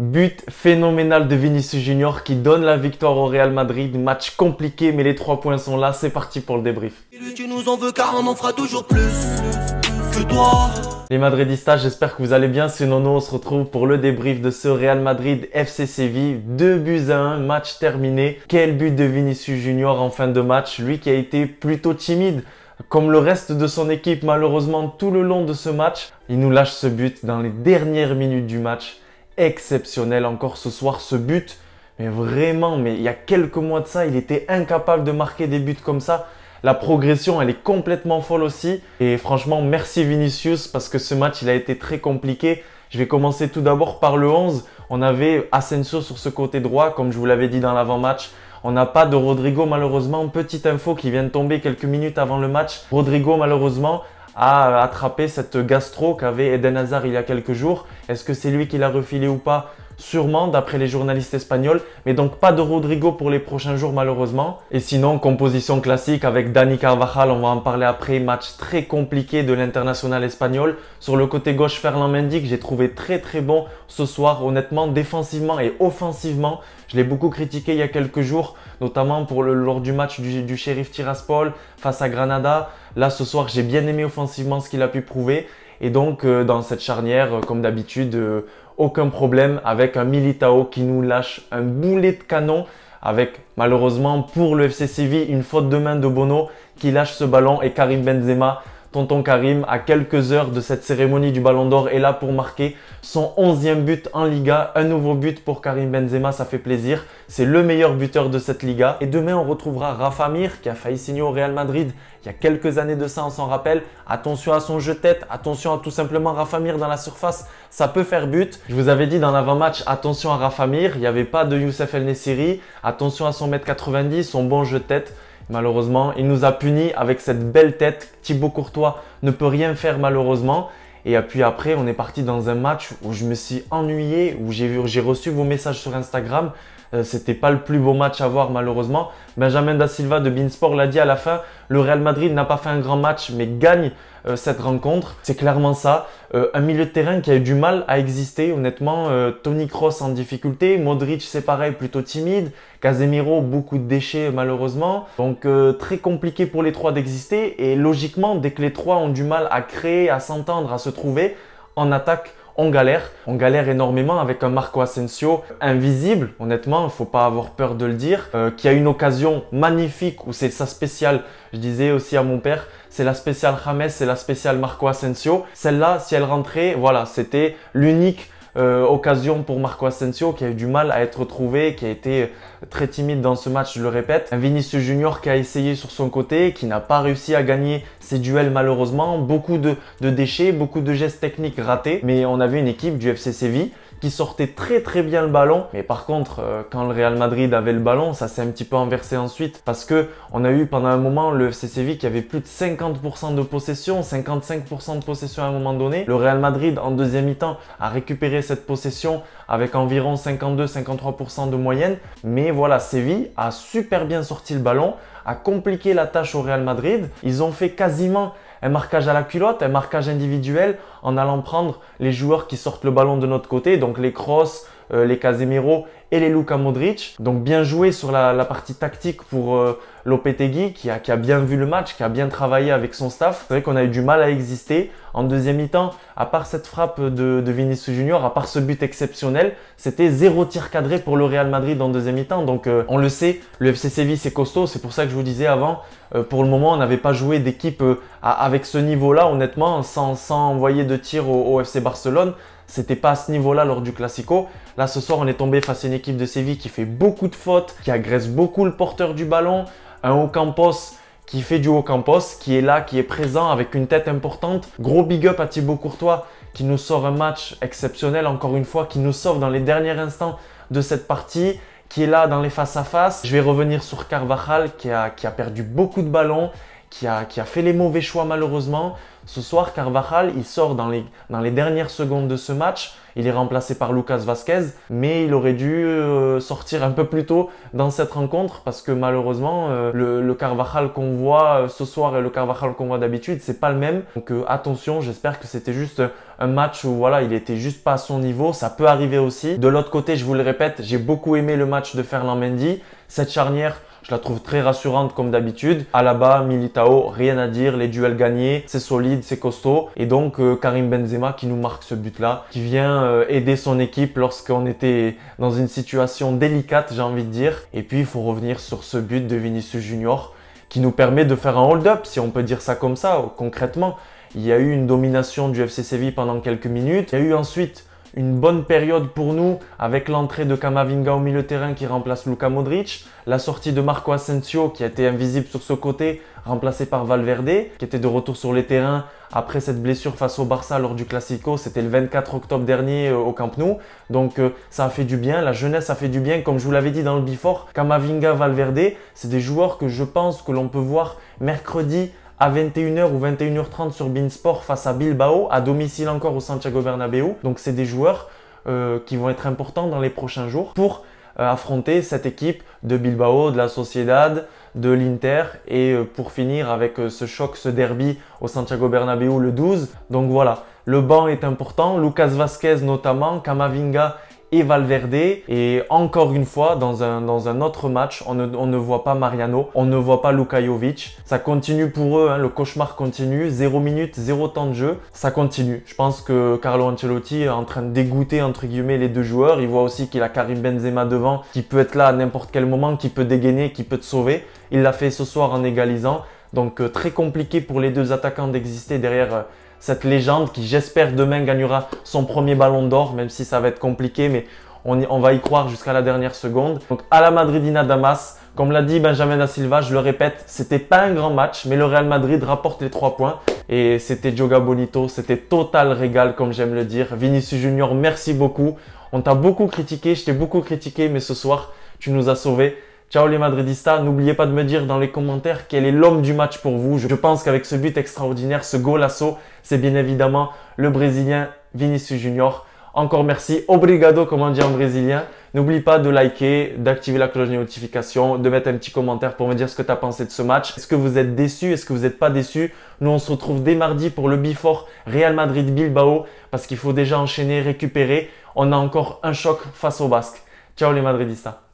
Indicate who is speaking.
Speaker 1: But phénoménal de Vinicius Junior qui donne la victoire au Real Madrid. Match compliqué, mais les 3 points sont là. C'est parti pour le débrief.
Speaker 2: Tu nous en veux car on en fera toujours plus que toi.
Speaker 1: Les Madridistas, j'espère que vous allez bien. C'est Nono, on se retrouve pour le débrief de ce Real Madrid FC Séville. 2-1, match terminé. Quel but de Vinicius Junior en fin de match. Lui qui a été plutôt timide, comme le reste de son équipe malheureusement tout le long de ce match. Il nous lâche ce but dans les dernières minutes du match. Exceptionnel encore ce soir ce but. Mais vraiment, il y a quelques mois de ça, il était incapable de marquer des buts comme ça. La progression, elle est complètement folle aussi. Et franchement, merci Vinicius parce que ce match, il a été très compliqué. Je vais commencer tout d'abord par le 11. On avait Asensio sur ce côté droit, comme je vous l'avais dit dans l'avant-match. On n'a pas de Rodrigo malheureusement. Petite info qui vient de tomber quelques minutes avant le match. Rodrigo malheureusement a attrapé cette gastro qu'avait Eden Hazard il y a quelques jours. Est-ce que c'est lui qui l'a refilé ou pas? Sûrement, d'après les journalistes espagnols. Mais donc pas de Rodrigo pour les prochains jours malheureusement. Et sinon, composition classique avec Dani Carvajal, on va en parler après. Match très compliqué de l'international espagnol. Sur le côté gauche, Ferland Mendy que j'ai trouvé très bon ce soir. Honnêtement, défensivement et offensivement. Je l'ai beaucoup critiqué il y a quelques jours, notamment lors du match du Sheriff Tiraspol face à Granada. Là, ce soir, j'ai bien aimé offensivement ce qu'il a pu prouver. Et donc, dans cette charnière, comme d'habitude, aucun problème avec un Militao qui nous lâche un boulet de canon avec malheureusement pour le FC Séville une faute de main de Bono qui lâche ce ballon et Karim Benzema. Tonton Karim, à quelques heures de cette cérémonie du Ballon d'Or, est là pour marquer son 11e but en Liga. Un nouveau but pour Karim Benzema, ça fait plaisir. C'est le meilleur buteur de cette Liga. Et demain, on retrouvera Rafa Mir qui a failli signer au Real Madrid il y a quelques années de ça, on s'en rappelle. Attention à son jeu-tête, attention à tout simplement Rafa Mir dans la surface, ça peut faire but. Je vous avais dit dans l'avant-match, attention à Rafa Mir, il n'y avait pas de Youssef El Nessiri. Attention à son 1m90, son bon jeu-tête. Malheureusement, il nous a punis avec cette belle tête. Thibaut Courtois ne peut rien faire malheureusement. Et puis après, on est parti dans un match où je me suis ennuyé, où j'ai reçu vos messages sur Instagram. C'était pas le plus beau match à voir malheureusement. Benjamin Da Silva de Beansport l'a dit à la fin. Le Real Madrid n'a pas fait un grand match mais gagne cette rencontre. C'est clairement ça. Un milieu de terrain qui a eu du mal à exister honnêtement. Toni Kroos en difficulté. Modric c'est pareil, plutôt timide. Casemiro, beaucoup de déchets malheureusement. Donc très compliqué pour les trois d'exister. Et logiquement, dès que les trois ont du mal à créer, à s'entendre, à se trouver, en attaque, on galère énormément avec un Marco Asensio invisible, honnêtement, il ne faut pas avoir peur de le dire, qui a une occasion magnifique où c'est sa spéciale, je disais aussi à mon père, c'est la spéciale James, c'est la spéciale Marco Asensio. Celle-là, si elle rentrait, voilà, c'était l'unique occasion pour Marco Asensio qui a eu du mal à être trouvé, qui a été très timide dans ce match, je le répète. Un Vinicius Junior qui a essayé sur son côté, qui n'a pas réussi à gagner ses duels malheureusement. Beaucoup de déchets, beaucoup de gestes techniques ratés. Mais on avait une équipe du FC Séville qui sortait très bien le ballon. Mais par contre, quand le Real Madrid avait le ballon, ça s'est un petit peu inversé ensuite. Parce que on a eu pendant un moment le FC Séville qui avait plus de 50% de possession, 55% de possession à un moment donné. Le Real Madrid en deuxième mi-temps a récupéré cette possession avec environ 52-53% de moyenne. Mais voilà, Séville a super bien sorti le ballon, a compliqué la tâche au Real Madrid. Ils ont fait quasiment un marquage à la culotte, un marquage individuel en allant prendre les joueurs qui sortent le ballon de notre côté, donc les Kroos, les Casemiro et les Luka Modric. Donc bien joué sur la partie tactique pour Lopetegui qui a bien vu le match, qui a bien travaillé avec son staff. C'est vrai qu'on a eu du mal à exister. En deuxième mi-temps, à part cette frappe de Vinicius Junior, à part ce but exceptionnel, c'était 0 tir cadré pour le Real Madrid en deuxième mi-temps. Donc on le sait, le FC Séville c'est costaud, c'est pour ça que je vous disais avant, pour le moment on n'avait pas joué d'équipe avec ce niveau-là honnêtement, sans envoyer de tir au FC Barcelone. C'était pas à ce niveau-là lors du Classico. Là, ce soir, on est tombé face à une équipe de Séville qui fait beaucoup de fautes, qui agresse beaucoup le porteur du ballon. Un Ocampos qui fait du Ocampos, qui est là, qui est présent avec une tête importante. Gros big up à Thibaut Courtois qui nous sort un match exceptionnel, encore une fois, qui nous sauve dans les derniers instants de cette partie, qui est là dans les face-à-face. Je vais revenir sur Carvajal qui a perdu beaucoup de ballons, qui a fait les mauvais choix malheureusement. Ce soir, Carvajal, il sort dans les dernières secondes de ce match. Il est remplacé par Lucas Vázquez, mais il aurait dû sortir un peu plus tôt dans cette rencontre parce que malheureusement, le Carvajal qu'on voit ce soir et le Carvajal qu'on voit d'habitude, c'est pas le même. Donc attention, j'espère que c'était juste un match où voilà, il était juste pas à son niveau. Ça peut arriver aussi. De l'autre côté, je vous le répète, j'ai beaucoup aimé le match de Ferland Mendy. Cette charnière, je la trouve très rassurante comme d'habitude. Alaba, Militao, rien à dire. Les duels gagnés, c'est solide, c'est costaud. Et donc Karim Benzema qui nous marque ce but-là, qui vient aider son équipe lorsqu'on était dans une situation délicate, j'ai envie de dire. Et puis il faut revenir sur ce but de Vinicius Junior qui nous permet de faire un hold-up, si on peut dire ça comme ça, concrètement. Il y a eu une domination du FC Séville pendant quelques minutes. Il y a eu ensuite une bonne période pour nous avec l'entrée de Camavinga au milieu de terrain qui remplace Luka Modric, la sortie de Marco Asensio qui a été invisible sur ce côté, remplacé par Valverde, qui était de retour sur les terrains après cette blessure face au Barça lors du Classico. C'était le 24 octobre dernier au Camp Nou. Donc ça a fait du bien, la jeunesse a fait du bien. Comme je vous l'avais dit dans le Before, Camavinga, Valverde, c'est des joueurs que je pense que l'on peut voir mercredi à 21h ou 21h30 sur beIN Sport face à Bilbao, à domicile encore au Santiago Bernabéu. Donc c'est des joueurs qui vont être importants dans les prochains jours pour affronter cette équipe de Bilbao, de la Sociedad, de l'Inter et pour finir avec ce choc, ce derby au Santiago Bernabéu le 12. Donc voilà, le banc est important, Lucas Vázquez notamment, Camavinga et Valverde. Et encore une fois, dans un autre match, on ne voit pas Mariano, on ne voit pas Luka Jovic. Ça continue pour eux, hein, le cauchemar continue. 0 minutes, 0 temps de jeu, ça continue. Je pense que Carlo Ancelotti est en train de dégoûter entre guillemets les deux joueurs. Il voit aussi qu'il a Karim Benzema devant, qui peut être là à n'importe quel moment, qui peut dégainer, qui peut te sauver. Il l'a fait ce soir en égalisant. Donc très compliqué pour les deux attaquants d'exister derrière cette légende qui, j'espère, demain gagnera son premier ballon d'or, même si ça va être compliqué, mais on va y croire jusqu'à la dernière seconde. Donc à la Madridina Damas, comme l'a dit Benjamin Da Silva, je le répète, c'était pas un grand match, mais le Real Madrid rapporte les 3 points et c'était Joga Bonito, c'était total régal comme j'aime le dire. Vinicius Junior, merci beaucoup. On t'a beaucoup critiqué, je t'ai beaucoup critiqué, mais ce soir, tu nous as sauvés. Ciao les Madridistas, n'oubliez pas de me dire dans les commentaires quel est l'homme du match pour vous. Je pense qu'avec ce but extraordinaire, ce golasso, c'est bien évidemment le Brésilien Vinicius Junior. Encore merci, obrigado comme on dit en brésilien. N'oublie pas de liker, d'activer la cloche de notification, de mettre un petit commentaire pour me dire ce que tu as pensé de ce match. Est-ce que vous êtes déçus? Est-ce que vous n'êtes pas déçus? Nous on se retrouve dès mardi pour le Before Real Madrid-Bilbao parce qu'il faut déjà enchaîner, récupérer. On a encore un choc face aux Basques. Ciao les Madridistas.